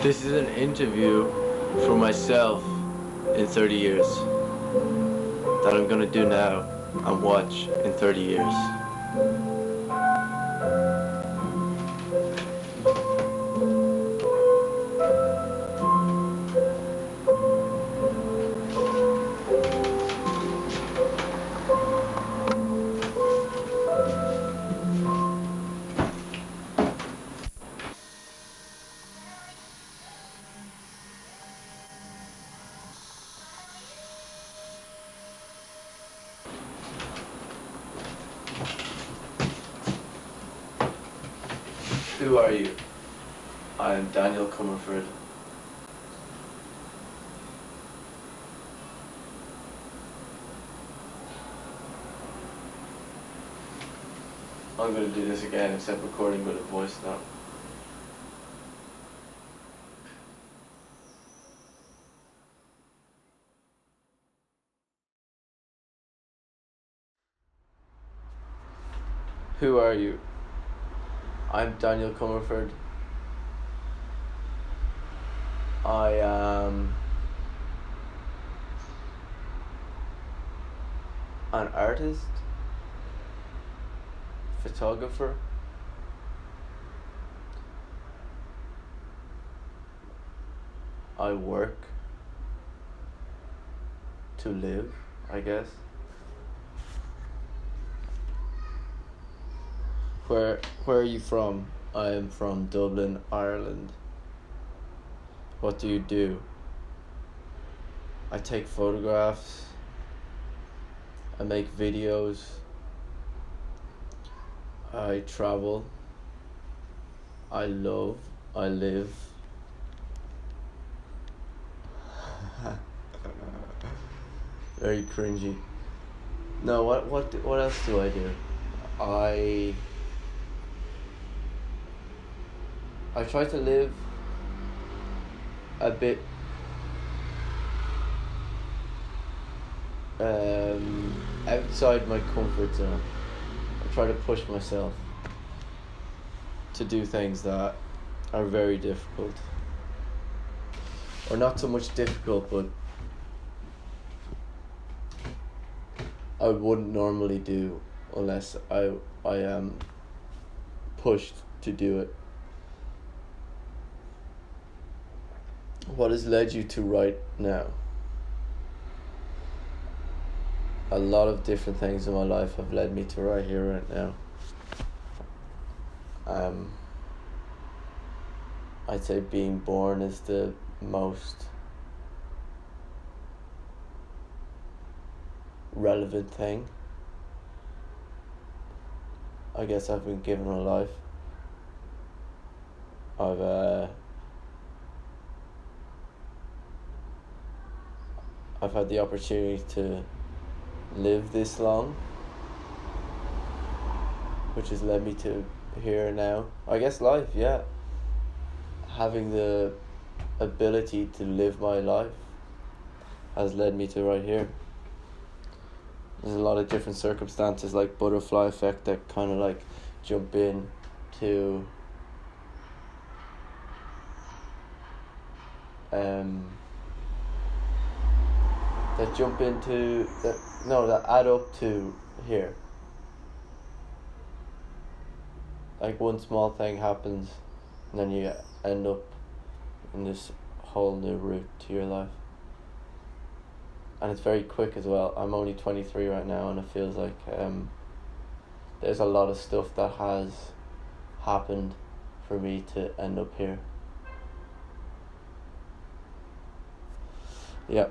This is an interview for myself in 30 years that I'm gonna do now and watch in 30 years. Who are you? I'm Daniel Comerford. I'm gonna do this again, except recording with a voice now. Who are you? I'm Daniel Comerford. I am an artist, photographer, I work to live, I guess. Where are you from? I am from Dublin, Ireland. What do you do? I take photographs. I make videos. I travel. I love. I live. Very cringy. No, what else do I do? I try to live a bit outside my comfort zone. I try to push myself to do things that are very difficult, or not so much difficult, but I wouldn't normally do unless I am pushed to do it. What has led you to right now? A lot of different things in my life have led me to right here, right now. I'd say being born is the most relevant thing. I guess I've been given a life. I've had the opportunity to live this long, which has led me to here now. I guess life, yeah. Having the ability to live my life has led me to right here. There's a lot of different circumstances, like butterfly effect, that kind of like jump in to that add up to here. Like one small thing happens and then you end up in this whole new route to your life. And it's very quick as well. I'm only 23 right now, and it feels like there's a lot of stuff that has happened for me to end up here. Yeah.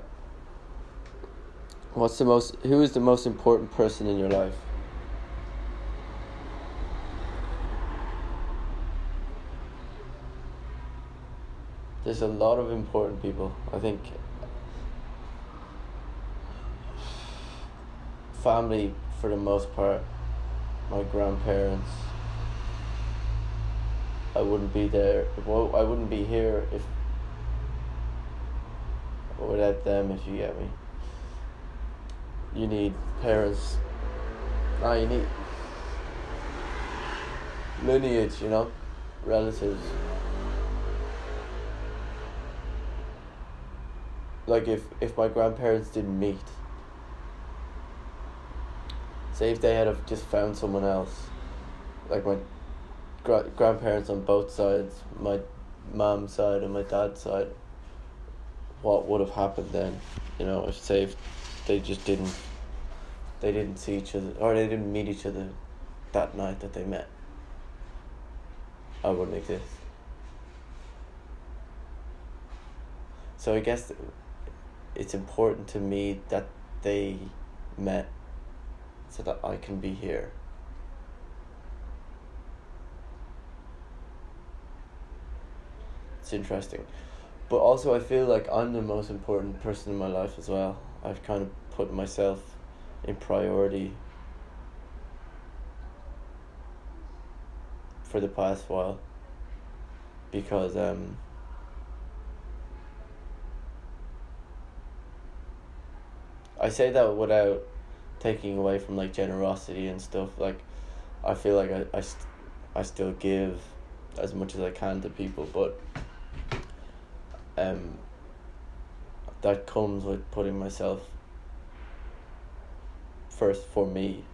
Who is the most important person in your life? There's a lot of important people. I think family, for the most part, my grandparents. I wouldn't be there. I wouldn't be here without them, if you get me. You need parents. You need lineage, relatives. like if my grandparents didn't meet, say if they had have just found someone else, like my grandparents on both sides, my mom's side and my dad's side, what would have happened then? You know, if say if they just they didn't see each other, or they didn't meet each other that night that they met, I wouldn't exist. So I guess it's important to me that they met so that I can be here. It's interesting. But also I feel like I'm the most important person in my life as well. I've kind of put myself in priority for the past while, because I say that without taking away from like generosity and stuff. Like I feel like I still give as much as I can to people, but that comes with putting myself first for me.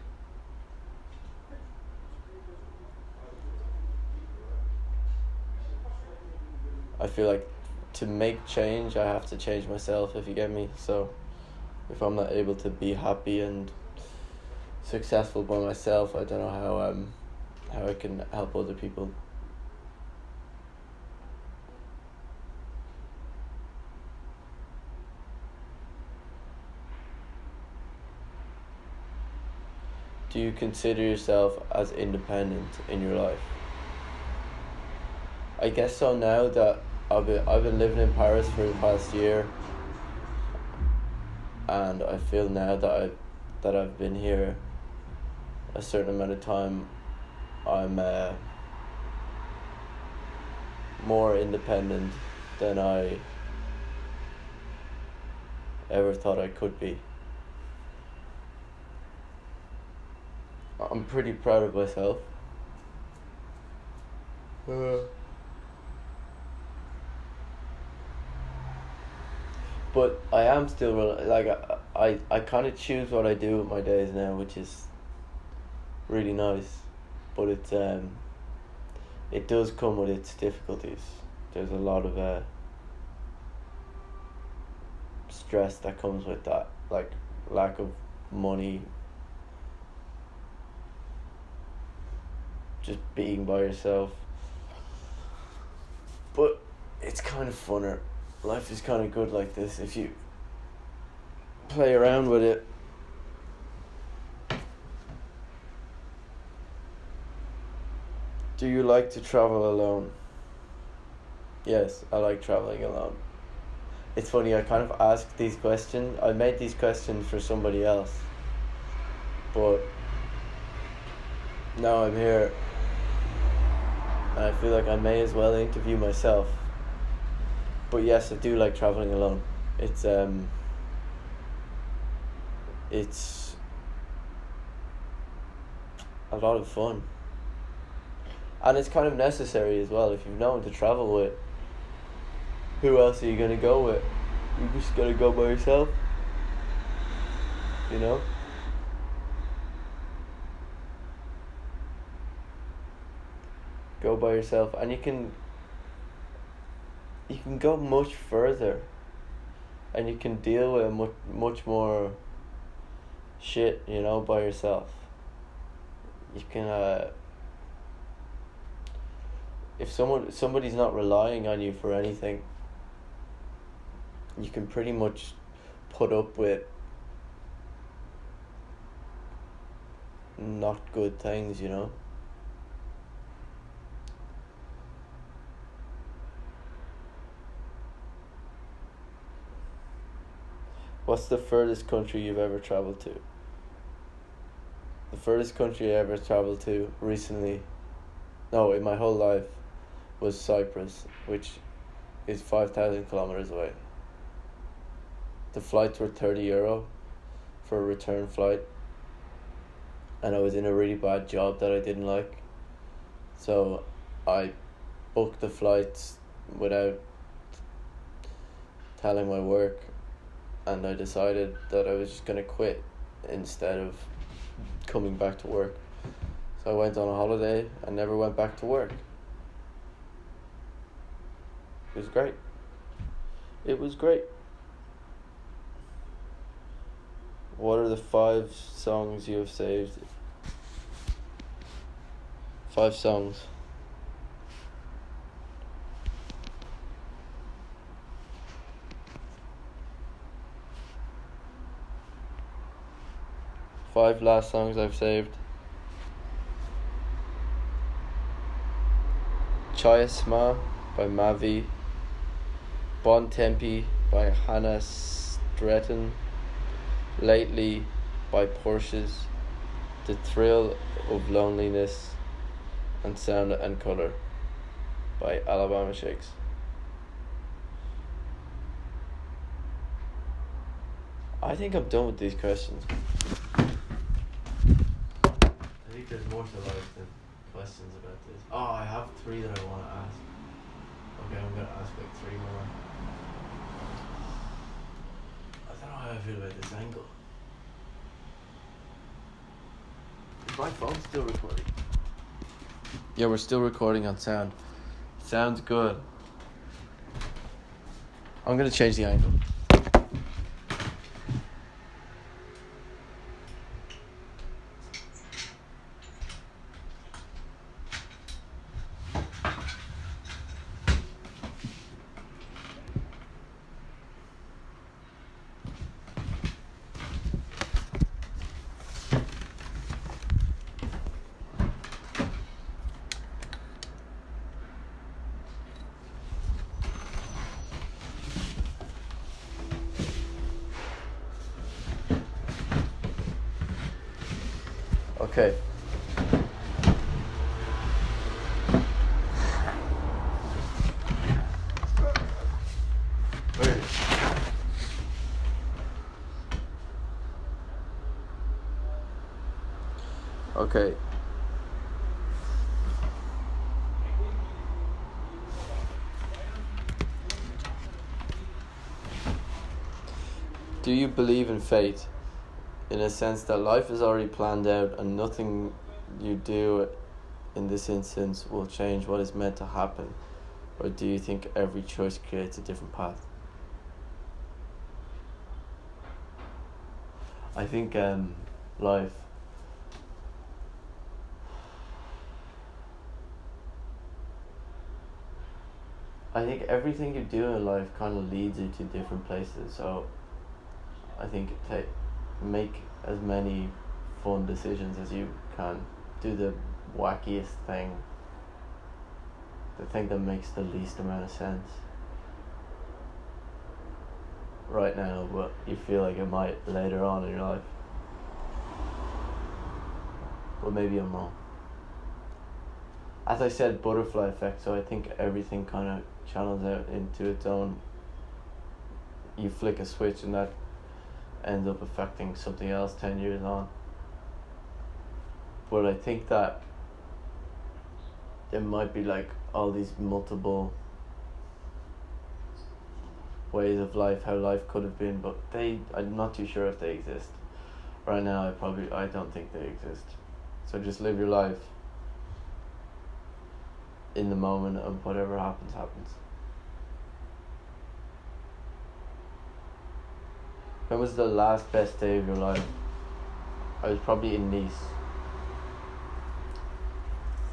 I feel like to make change I have to change myself, if you get me. So if I'm not able to be happy and successful by myself, I don't know how I can help other people. Do you consider yourself as independent in your life? I guess so, now that I've been living in Paris for the past year, and I feel now that I've been here a certain amount of time, I'm more independent than I ever thought I could be. I'm pretty proud of myself. But I am still like I kind of choose what I do with my days now, which is really nice. But it does come with its difficulties. There's a lot of stress that comes with that, like lack of money, just being by yourself. But it's kind of funner. Life is kind of good like this if you play around with it. Do you like to travel alone? Yes, I like traveling alone. It's funny, I kind of asked these questions. I made these questions for somebody else, but now I'm here and I feel like I may as well interview myself. But yes, I do like traveling alone. It's a lot of fun. And it's kind of necessary as well. If you've no one to travel with, who else are you gonna go with? You just gotta go by yourself, you know? Go by yourself, and you can go much further, and you can deal with much more shit, you know, by yourself. You can if somebody's not relying on you for anything, you can pretty much put up with not good things, you know. What's the furthest country you've ever traveled to? The furthest country I ever traveled to recently, no, in my whole life, was Cyprus, which is 5,000 kilometers away. The flights were €30 for a return flight, and I was in a really bad job that I didn't like, so I booked the flights without telling my work, and I decided that I was just going to quit instead of coming back to work. So I went on a holiday and never went back to work. It was great. It was great. What are the 5 songs you have saved? 5 songs. Five last songs I've saved. Chayasma by Mavi. Bon Tempi by Hannah Stretton. Lately by Porsches. The Thrill of Loneliness and Sound and Colour by Alabama Shakes. I think I'm done with these questions. I think there's more to life than questions about this. Oh, I have 3 that I want to ask. Okay, I'm going to ask like 3 more. I don't know how I feel about this angle. Is my phone still recording? Yeah, we're still recording on sound. Sounds good. I'm going to change the angle. Okay. Okay. Do you believe in fate? In a sense that life is already planned out and nothing you do in this instance will change what is meant to happen? Or do you think every choice creates a different path? I think life I think everything you do in life kind of leads you to different places. So I think make as many fun decisions as you can. Do the wackiest thing. The thing that makes the least amount of sense right now, but you feel like it might later on in your life. But maybe I'm wrong. As I said, butterfly effect, so I think everything kind of channels out into its own. You flick a switch and that ends up affecting something else 10 years on. But I think that there might be like all these multiple ways of life, how life could have been, but I'm not too sure if they exist. Right now I don't think they exist. So just live your life in the moment, and whatever happens, happens. When was the last best day of your life? I was probably in Nice.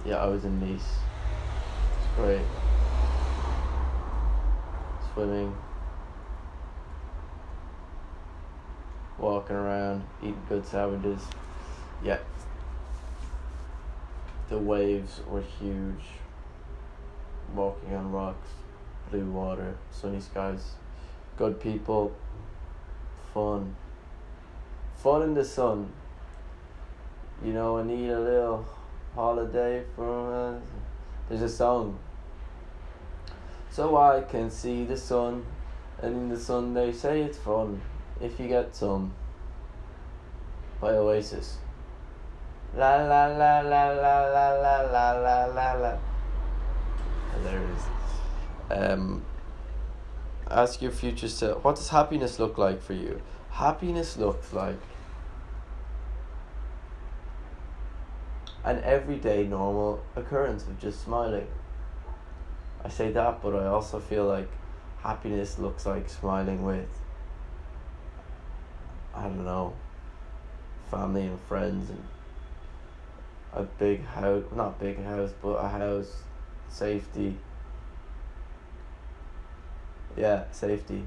Yeah, I was in Nice. It's great. Swimming. Walking around, eating good sandwiches. Yeah. The waves were huge. Walking on rocks, blue water, sunny skies, good people, fun in the sun. You know, I need a little holiday from there's a song. So I can see the sun, and in the sun they say it's fun if you get some. By Oasis. La la la la la la la la la la la. Hilarious. Ask your future self, what does happiness look like for you? Happiness looks like an everyday normal occurrence of just smiling. I say that, but I also feel like happiness looks like smiling with, I don't know, family and friends, and a big house, not big house, but a house, safety. Yeah, safety.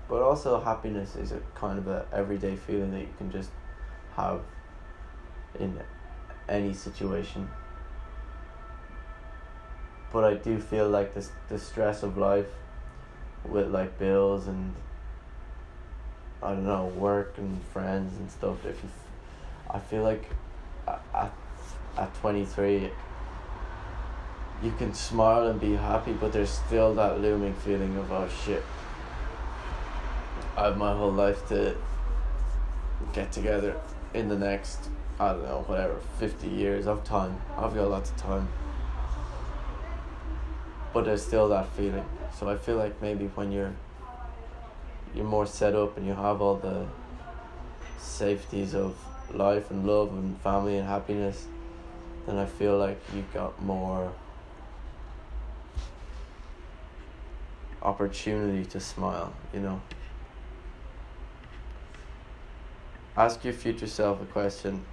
But also happiness is a kind of a everyday feeling that you can just have in any situation. But I do feel like the stress of life with like bills and, I don't know, work and friends and stuff. I feel like at 23 you can smile and be happy, but there's still that looming feeling of, oh shit, I have my whole life to get together in the next, I don't know, whatever, 50 years of time. I've got lots of time. But there's still that feeling. So I feel like maybe when you're more set up and you have all the safeties of life and love and family and happiness, then I feel like you got more opportunity to smile, you know. Ask your future self a question,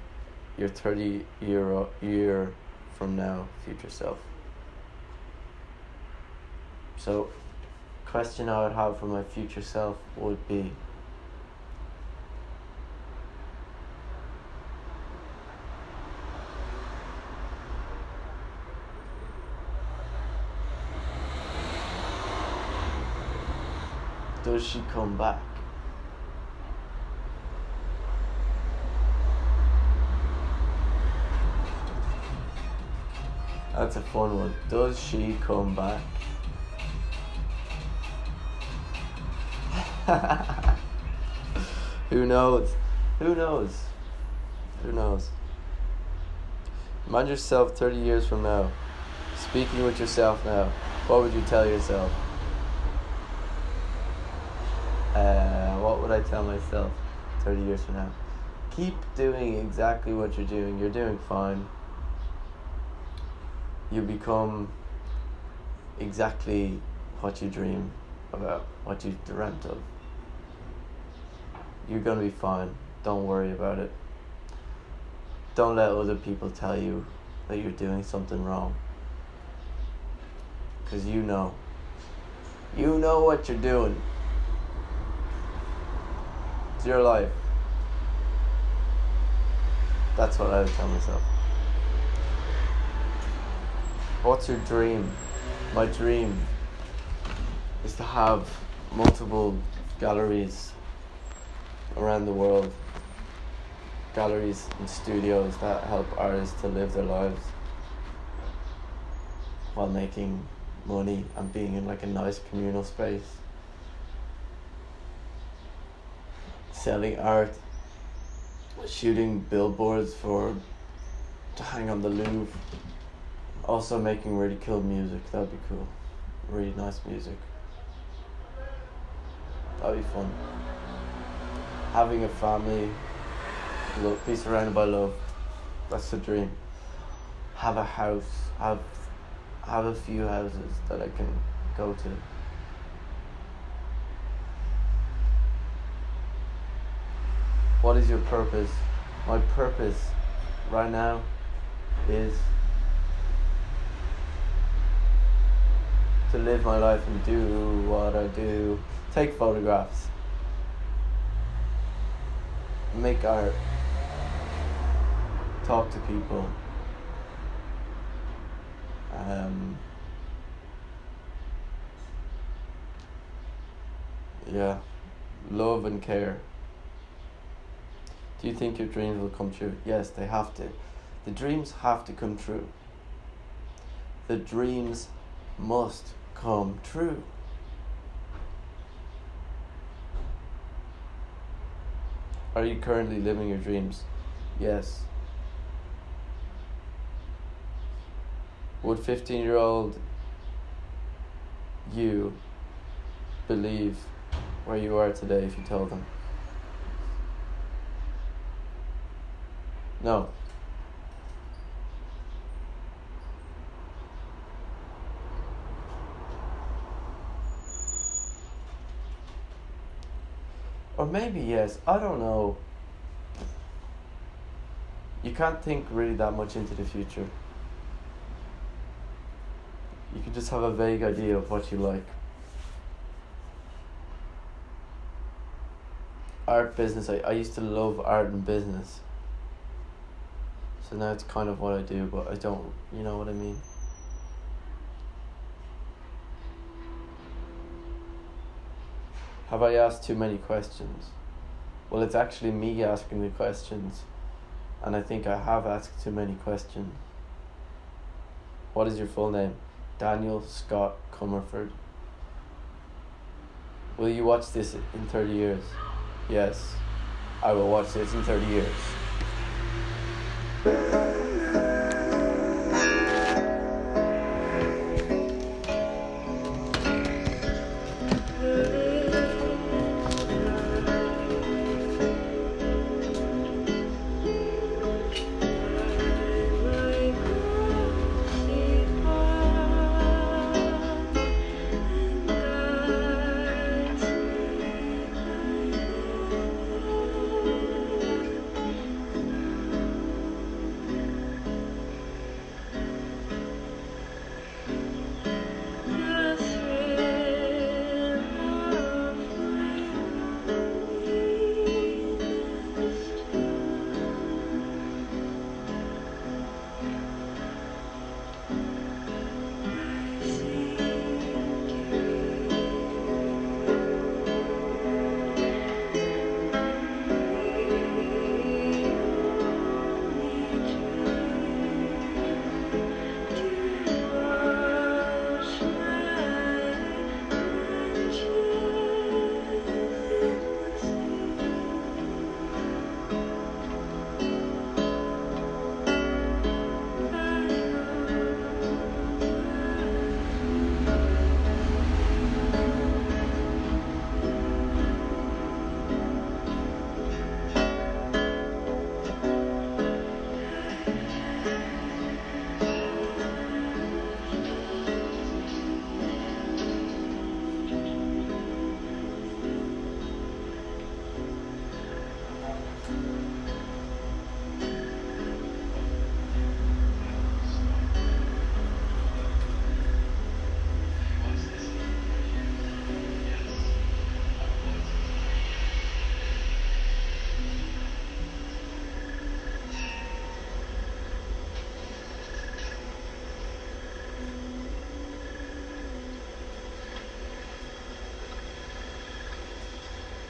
your 30 year from now future self. So, question I would have for my future self would be, does she come back? That's a fun one. Does she come back? Who knows? Who knows? Who knows? Imagine yourself 30 years from now, speaking with yourself now. What would you tell yourself? What would I tell myself 30 years from now? Keep doing exactly what you're doing. You're doing fine. You become exactly what you dream about, what you dreamt of. You're gonna be fine. Don't worry about it. Don't let other people tell you that you're doing something wrong. Because you know. You know what you're doing. It's your life. That's what I would tell myself. What's your dream? My dream is to have multiple galleries around the world. Galleries and studios that help artists to live their lives while making money and being in like a nice communal space. Selling art, shooting billboards to hang on the Louvre. Also making really cool music, that'd be cool. Really nice music. That'd be fun. Having a family, be surrounded by love. That's the dream. Have a house, have a few houses that I can go to. What is your purpose? My purpose right now is to live my life and do what I do. Take photographs. Make art. Talk to people. Yeah. Love and care. Do you think your dreams will come true? Yes, they have to. The dreams have to come true. The dreams must come true. Are you currently living your dreams? Yes. Would 15-year-old you believe where you are today if you told them? No. Or maybe yes, I don't know. You can't think really that much into the future. You can just have a vague idea of what you like. Art, business, I used to love art and business. So now it's kind of what I do, but I don't, you know what I mean? Have I asked too many questions? Well, it's actually me asking the questions, and I think I have asked too many questions. What is your full name? Daniel Scott Comerford. Will you watch this in 30 years? Yes, I will watch this in 30 years.